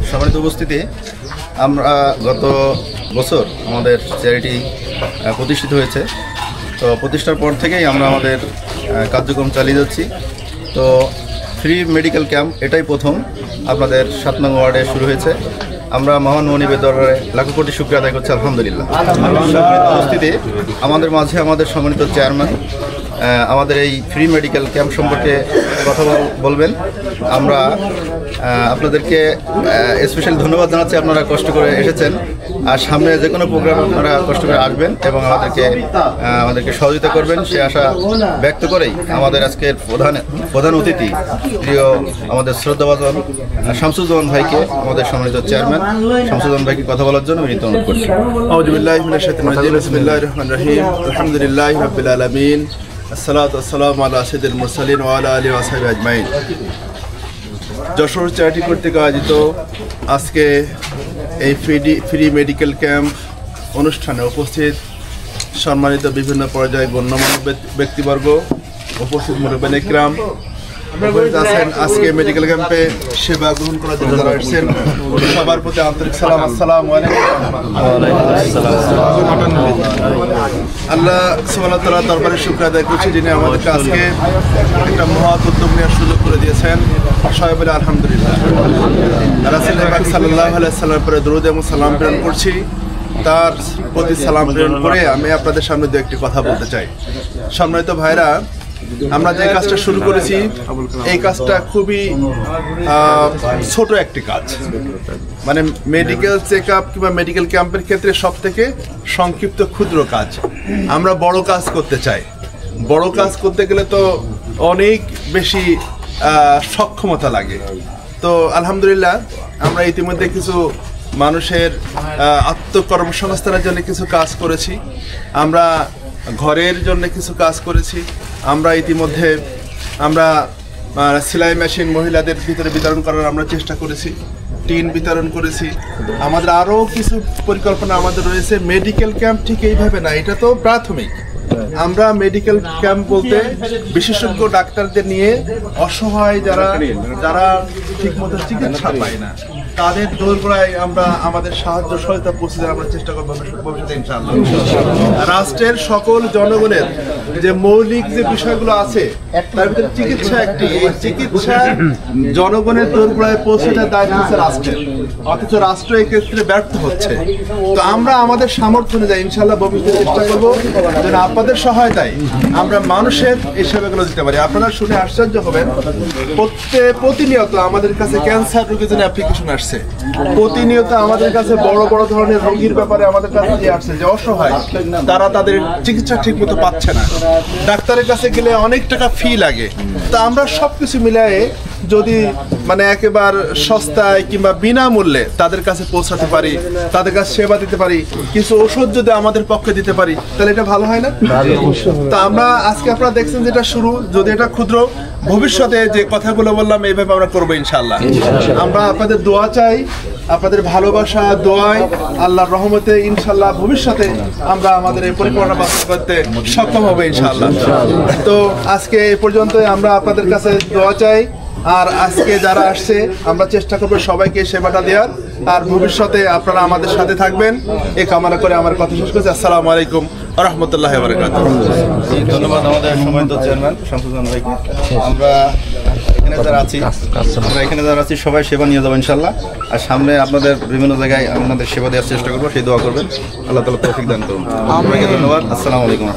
সম্মানিত উপস্থিতি, আমরা গত বছর আমাদের চ্যারিটি প্রতিষ্ঠিত হয়েছে। তো প্রতিষ্ঠার পর থেকেই আমরা আমাদের কার্যক্রম চালিয়ে যাচ্ছি। তো ফ্রি মেডিকেল ক্যাম্প এটাই প্রথম আপনাদের 7 নং ওয়ার্ডে শুরু হয়েছে। আমরা মহান মনিবের দরবারে লাখো কোটি শুকরিয়া আদায় করছি, আলহামদুলিল্লাহ। সম্মানিত উপস্থিতি, আমাদের মাঝে আমাদের সম্মানিত চেয়ারম্যান আমাদের এই ফ্রি মেডিকেল ক্যাম্প সম্পর্কে কথা বলবেন। আমরা আপনাদেরকে স্পেশাল ধন্যবাদ জানাচ্ছি, আপনারা কষ্ট করে এসেছেন। আর সামনে যে কোনো প্রোগ্রাম আপনারা কষ্ট করে আসবেন এবং আমাদেরকে সহযোগিতা করবেন, সে আশা ব্যক্ত করেই আমাদের আজকের প্রধান অতিথি প্রিয় আমাদের শ্রদ্ধাভাজন শামসুজ্জামান ভাইকে, আমাদের সম্মানিত চেয়ারম্যান শামসুজ্জামান ভাইকে কথা বলার জন্য বিনীত অনুরোধ করছি। আউযু বিল্লাহি মিনাশ শাইতানির রাজিম, বিসমিল্লাহির রহমানির রহিম, আলহামদুলিল্লাহি রাব্বিল আলামিন, আসসালাতু ওয়াসসালামু আলা সাইয়্যিদিল মুরসালিন ওয়া আলা আলিহি ওয়া সাহবিহি আজমাইন। যশোর চ্যারিটি কর্তৃক আয়োজিত আজকে এই ফ্রি মেডিকেল ক্যাম্প অনুষ্ঠানে উপস্থিত সম্মানিত বিভিন্ন পর্যায়ে গণ্যমান্য ব্যক্তিবর্গ, উপস্থিত মুরব্বিয়ান ইকরাম আছেন, আজকে মেডিকেল ক্যাম্পে সেবা গ্রহণ করার জন্য যারা এসেছেন, সবার প্রতি আন্তরিক সালাম, আসসালামু আলাইকুম। আল্লাহ সুবহানাহু ওয়া তাআলার দরবারে শুকরিয়া আদায় করছি, যিনি আমাদেরকে আজকে একটা মহৎ উদ্যোগ নেওয়ার সুযোগ করে দিয়েছেন। সবাই বলে আলহামদুলিল্লাহ। রাসূল পাক সাল্লাল্লাহু আলাইহি ওয়াসাল্লামের উপরে দরুদ এবং সালাম প্রেরণ করছি। তার প্রতি সালাম প্রেরণ করে আমি আপনাদের সামনে দু একটি কথা বলতে চাই। সম্মানিত ভাইরা, আমরা যে কাজটা শুরু করেছি এই কাজটা খুবই ছোট একটি কাজ, মানে মেডিকেল চেক আপ কিংবা মেডিকেল ক্যাম্পের ক্ষেত্রে সব থেকে সংক্ষিপ্ত ক্ষুদ্র কাজ। আমরা বড় কাজ করতে চাই। বড় কাজ করতে গেলে তো অনেক বেশি সক্ষমতা লাগে। তো আলহামদুলিল্লাহ, আমরা ইতিমধ্যে কিছু মানুষের আত্মকর্মসংস্থানের জন্য কিছু কাজ করেছি, আমরা ঘরের জন্য কিছু কাজ করেছি, আমরা ইতিমধ্যে সেলাই মেশিন মহিলাদের ভিতরে বিতরণ করার আমরা চেষ্টা করেছি, টিন বিতরণ করেছি। আমাদের আরও কিছু পরিকল্পনা আমাদের রয়েছে। মেডিকেল ক্যাম্প ঠিক এইভাবে না, এটা তো প্রাথমিক। আমরা মেডিকেল ক্যাম্প বলতে বিশেষজ্ঞ ডাক্তারদের নিয়ে অসহায় যারা ঠিকমতো চিকিৎসা পায় না, তাদের দোরগোড়ায় আমরা আমাদের সাহায্য সহায়তা পৌঁছে দেওয়ার আমরা চেষ্টা করবো ভবিষ্যতে ইনশাআল্লাহ। রাষ্ট্রের সকল জনগণের যে মৌলিক যে বিষয়গুলো আছে তার ভিতরে চিকিৎসা একটি। এই চিকিৎসা জনগণের দোরগোড়ায় পৌঁছে দেওয়ার দায়িত্ব হচ্ছে রাষ্ট্রের, অথচ রাষ্ট্র এই ক্ষেত্রে ব্যর্থ হচ্ছে। তো আমরা আমাদের সামর্থ্য অনুযায়ী ইনশাআল্লাহ ভবিষ্যতে চেষ্টা করবো যেন আপনাদের সহায়তায় আমরা মানুষের এই সেবাগুলো দিতে পারি। আপনারা শুনে আশ্চর্য হবেন, প্রতিনিয়ত আমাদের কাছে ক্যান্সার রোগীর জন্য অ্যাপ্লিকেশন আসছে, প্রতিনিয়ত আমাদের কাছে বড় বড় ধরনের রোগীর ব্যাপারে আমাদের কাছে যে আসছে যে অসহায়, তারা তাদের চিকিৎসা ঠিক মতো পাচ্ছে না, ডাক্তারের কাছে গেলে অনেক টাকা ফি লাগে। তা আমরা সবকিছু মিলিয়ে যদি মানে একেবারে সস্তায় কিংবা বিনামূল্যে তাদের কাছে পৌঁছাতে পারি, তাদের কাছে সেবা দিতে পারি, কিছু ওষুধ যদি আমাদের পক্ষে দিতে পারি, তাহলে এটা ভালো হয় না? তা আমরা আজকে আপনারা দেখছেন যেটা শুরু, যদি এটা ক্ষুদ্র, ভবিষ্যতে যে কথাগুলো বললাম এইভাবে আমরা করবো ইনশাআল্লাহ। আমরা আপনাদের দোয়া চাই, আপনাদের ভালোবাসা, দোয়ায় আল্লাহর রহমতে ইনশাআল্লাহ ভবিষ্যতে আমরা আমাদের এই পরিকল্পনা বাস্তব করতে সক্ষম হবে ইনশাআল্লাহ। তো আজকে এই পর্যন্তই আমরা আপনাদের কাছে দোয়া চাই। আর আজকে যারা আসছে আমরা চেষ্টা করবো সবাইকে সেবাটা দেওয়ার, আর ভবিষ্যতে আপনারা আমাদের সাথে থাকবেন এই কামনা করে আমার কথা শেষ করছি। আসসালামু আলাইকুম ওয়া রাহমাতুল্লাহি ওয়া বারাকাতুহু। ধন্যবাদ আমাদের সম্মানিত চেয়ারম্যান শামসুজ্জামান ভাইকে। আমরা এখানে যারা আছি সবাই সেবা নিয়ে যাবো ইনশাআল্লাহ। আর সামনে আপনাদের বিভিন্ন জায়গায় আপনাদের সেবা দেওয়ার চেষ্টা করবো, সেই দোয়া করবেন। আল্লাহ তাআলা তৌফিক দান করুন। সবাইকে ধন্যবাদ। আসসালামু আলাইকুম।